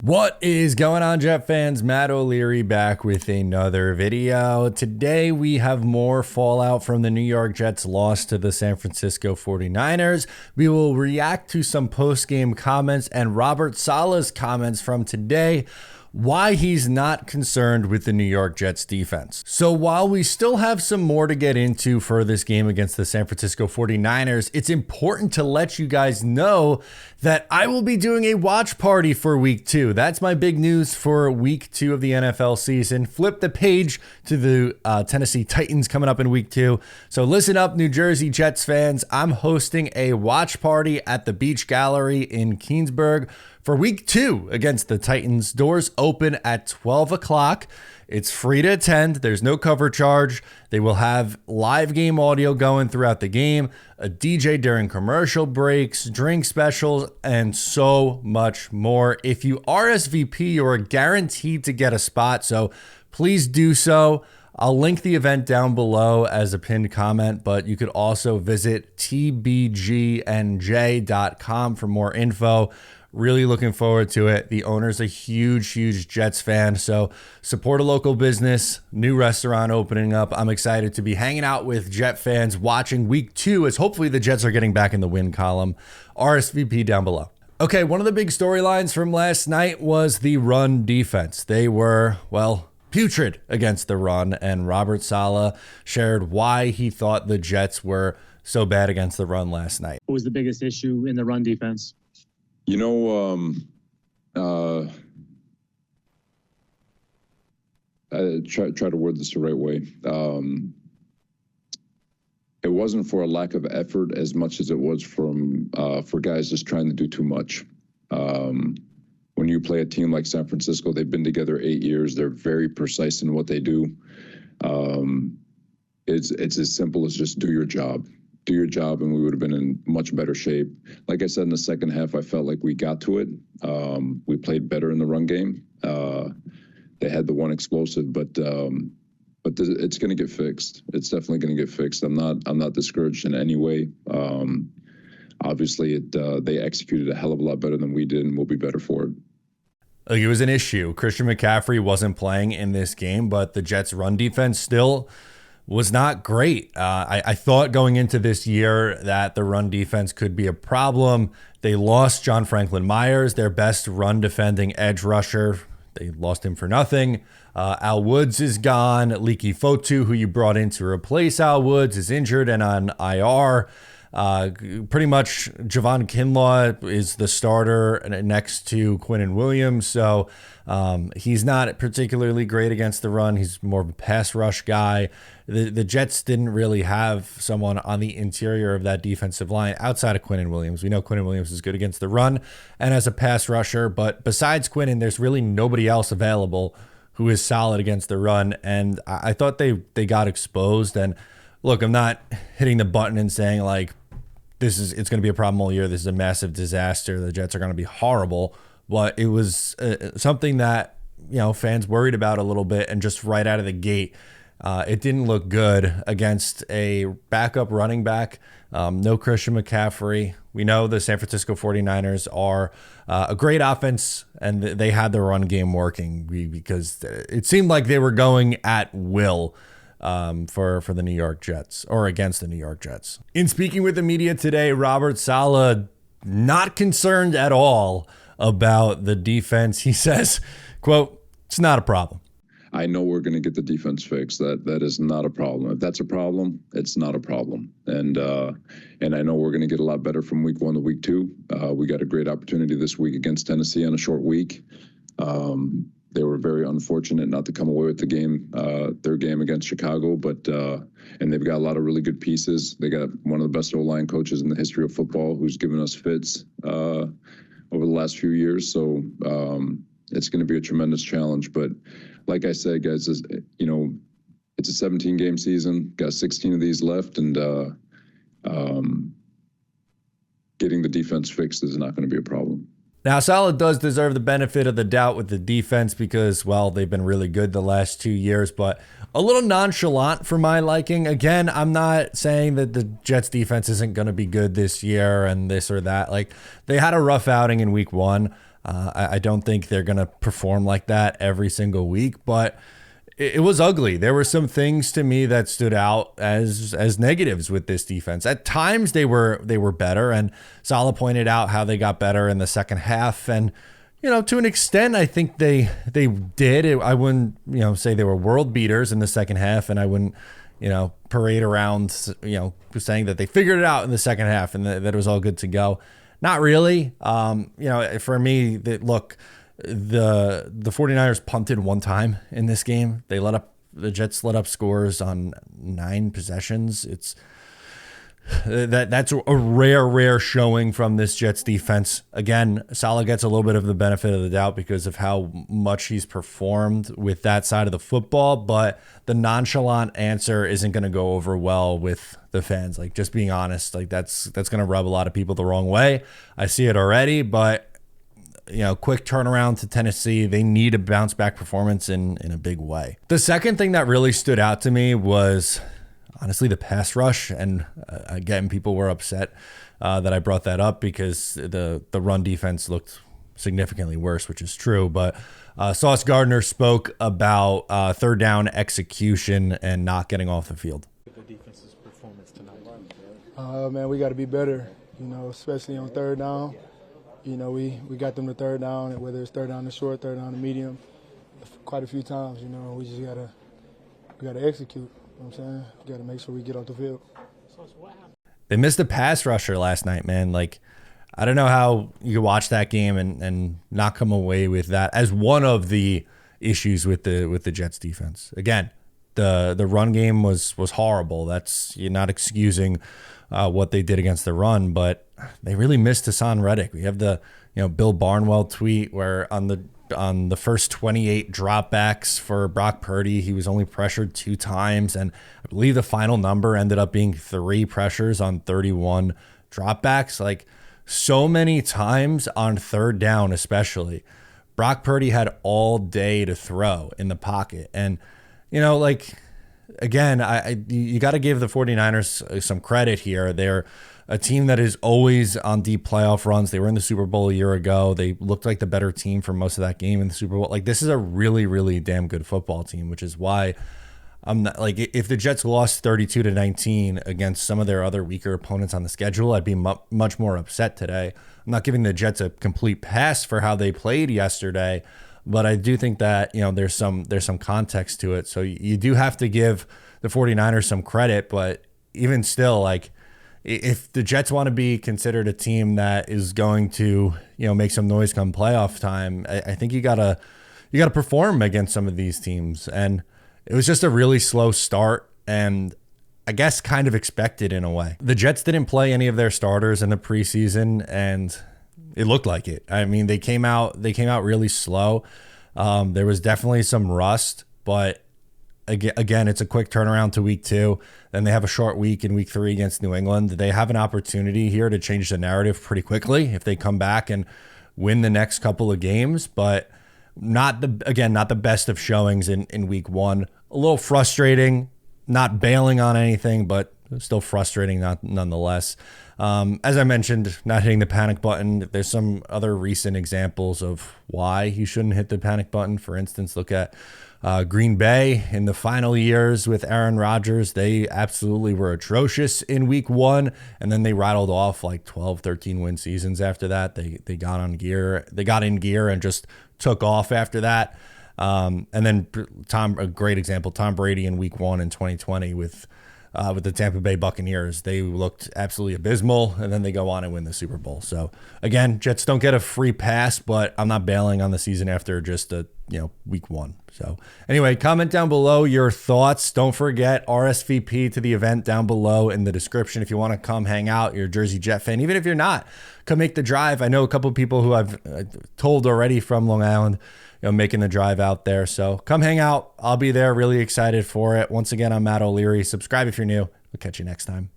What is going on, Jet fans? Matt O'Leary back with another video. Today we have more fallout from the New York Jets loss to the San Francisco 49ers. We will react to some post-game comments and Robert Saleh's comments from today, why he's not concerned with the New York Jets defense. So while we still have some more to get into for this game against the San Francisco 49ers, it's important to let you guys know that I will be doing a watch party for week 2. That's my big news for week 2 of the NFL season. Flip the page to the Tennessee Titans coming up in week 2. So listen up, New Jersey Jets fans. I'm hosting a watch party at the Beach Gallery in Keansburg for week 2 against the Titans. Doors open at 12 o'clock. It's free to attend. There's no cover charge. They will have live game audio going throughout the game, a DJ during commercial breaks, drink specials, and so much more. If you RSVP, you're guaranteed to get a spot, so please do so. I'll link the event down below as a pinned comment, but you could also visit tbgnj.com for more info. Really looking forward to it. The owner's a huge Jets fan, so support a local business, new restaurant opening up. I'm excited to be hanging out with Jet fans watching week 2 as hopefully the Jets are getting back in the win column. RSVP down below. Okay, one of the big storylines from last night was the run defense. They were, well, putrid against the run, and Robert Saleh shared why he thought the Jets were so bad against the run last night. What was the biggest issue in the run defense? You know, I try to word this the right way. It wasn't for a lack of effort as much as it was from for guys just trying to do too much. When you play a team like San Francisco, they've been together 8 years. They're very precise in what they do. It's as simple as just do your job. Do your job, and we would have been in much better shape. Like I said, in the second half, I felt like we got to it. We played better in the run game. They had the one explosive, but it's going to get fixed. It's definitely going to get fixed. I'm not discouraged in any way. Obviously, they executed a hell of a lot better than we did, and we'll be better for it. It was an issue. Christian McCaffrey wasn't playing in this game, but the Jets' run defense still was not great. I thought going into this year that the run defense could be a problem. They lost John Franklin Myers, their best run defending edge rusher. They lost him for nothing. Al Woods is gone. Leaky Fotu, who you brought in to replace Al Woods, is injured and on IR. Pretty much Javon Kinlaw is the starter next to Quinnen Williams. So he's not particularly great against the run. He's more of a pass rush guy. The Jets didn't really have someone on the interior of that defensive line outside of Quinnen Williams. We know Quinnen Williams is good against the run and as a pass rusher, but besides Quinnen, there's really nobody else available who is solid against the run. And I thought they got exposed. And look, I'm not hitting the button and saying like, it's going to be a problem all year. This is a massive disaster. The Jets are going to be horrible. But it was something that, fans worried about a little bit. And just right out of the gate, it didn't look good against a backup running back. No Christian McCaffrey. We know the San Francisco 49ers are a great offense, and they had the run game working because it seemed like they were going at will for the New York Jets, or against the New York Jets. In speaking with the media today, Robert Saleh not concerned at all about the defense. He says, quote, "It's not a problem. I know we're going to get the defense fixed. That is not a problem. If that's a problem, it's not a problem. And I know we're going to get a lot better from week 1 to week 2. We got a great opportunity this week against Tennessee on a short week. They were very unfortunate not to come away with the game, their game against Chicago, but and they've got a lot of really good pieces. They got one of the best O-line coaches in the history of football who's given us fits over the last few years. So it's going to be a tremendous challenge. But like I said, guys, it's a 17-game season. Got 16 of these left, and getting the defense fixed is not going to be a problem. Now, Salah does deserve the benefit of the doubt with the defense because, well, they've been really good the last 2 years, but a little nonchalant for my liking. Again, I'm not saying that the Jets defense isn't going to be good this year and this or that. Like, they had a rough outing in week 1. I don't think they're going to perform like that every single week, but it was ugly. There were some things to me that stood out as negatives with this defense. At times they were better, and Salah pointed out how they got better in the second half. And to an extent, I think they did. I wouldn't say they were world beaters in the second half, and I wouldn't parade around saying that they figured it out in the second half and that it was all good to go. Not really. For me, the 49ers punted one time in this game. The Jets let up scores on 9 possessions. That's a rare showing from this Jets defense. Again, Salah gets a little bit of the benefit of the doubt because of how much he's performed with that side of the football, but the nonchalant answer isn't going to go over well with the fans. Like, just being honest, like that's going to rub a lot of people the wrong way. I see it already, but quick turnaround to Tennessee. They need a bounce back performance in a big way. The second thing that really stood out to me was honestly the pass rush, and again, people were upset that I brought that up because the run defense looked significantly worse, which is true. But Sauce Gardner spoke about third down execution and not getting off the field. The defense's performance tonight. Man, we got to be better, especially on third down. We got them to third down, whether it's third down to short, third down to medium, quite a few times. We just gotta execute. You know what I'm saying? We gotta make sure we get off the field. They missed a pass rusher last night, man. Like, I don't know how you could watch that game and not come away with that as one of the issues with the Jets defense. Again, the run game was horrible. You're not excusing what they did against the run, but they really missed Hassan Reddick. We have the Bill Barnwell tweet where on the first 28 dropbacks for Brock Purdy, he was only pressured 2 times, and I believe the final number ended up being 3 pressures on 31 dropbacks. Like, so many times on third down, especially, Brock Purdy had all day to throw in the pocket. And again, you got to give the 49ers some credit here. They're a team that is always on deep playoff runs. They were in the Super Bowl a year ago. They looked like the better team for most of that game in the Super Bowl. Like, this is a really, really damn good football team, which is why I'm not, like, if the Jets lost 32-19 against some of their other weaker opponents on the schedule, I'd be much more upset today. I'm not giving the Jets a complete pass for how they played yesterday, but I do think that, there's some context to it. So you do have to give the 49ers some credit, but even still, like, if the Jets want to be considered a team that is going to, make some noise come playoff time, I think you gotta perform against some of these teams. And it was just a really slow start, and I guess kind of expected in a way. The Jets didn't play any of their starters in the preseason, and it looked like it. I mean, they came out really slow. There was definitely some rust, but again, it's a quick turnaround to week 2. Then they have a short week in week 3 against New England. They have an opportunity here to change the narrative pretty quickly if they come back and win the next couple of games, but not the best of showings in week 1. A little frustrating, not bailing on anything, but still frustrating nonetheless. As I mentioned, not hitting the panic button. There's some other recent examples of why you shouldn't hit the panic button. For instance, look at Green Bay in the final years with Aaron Rodgers. They absolutely were atrocious in week 1, and then they rattled off like 12, 13 win seasons after that. They got in gear and just took off after that. And then a great example, Tom Brady in week 1 in 2020 with the Tampa Bay Buccaneers. They looked absolutely abysmal, and then they go on and win the Super Bowl. So again, Jets don't get a free pass, but I'm not bailing on the season after just week 1. So anyway, comment down below your thoughts. Don't forget, RSVP to the event down below in the description if you want to come hang out. You're a Jersey Jet fan. Even if you're not, come make the drive. I know a couple of people who I've told already from Long Island, making the drive out there. So come hang out. I'll be there. Really excited for it. Once again, I'm Matt O'Leary. Subscribe if you're new. We'll catch you next time.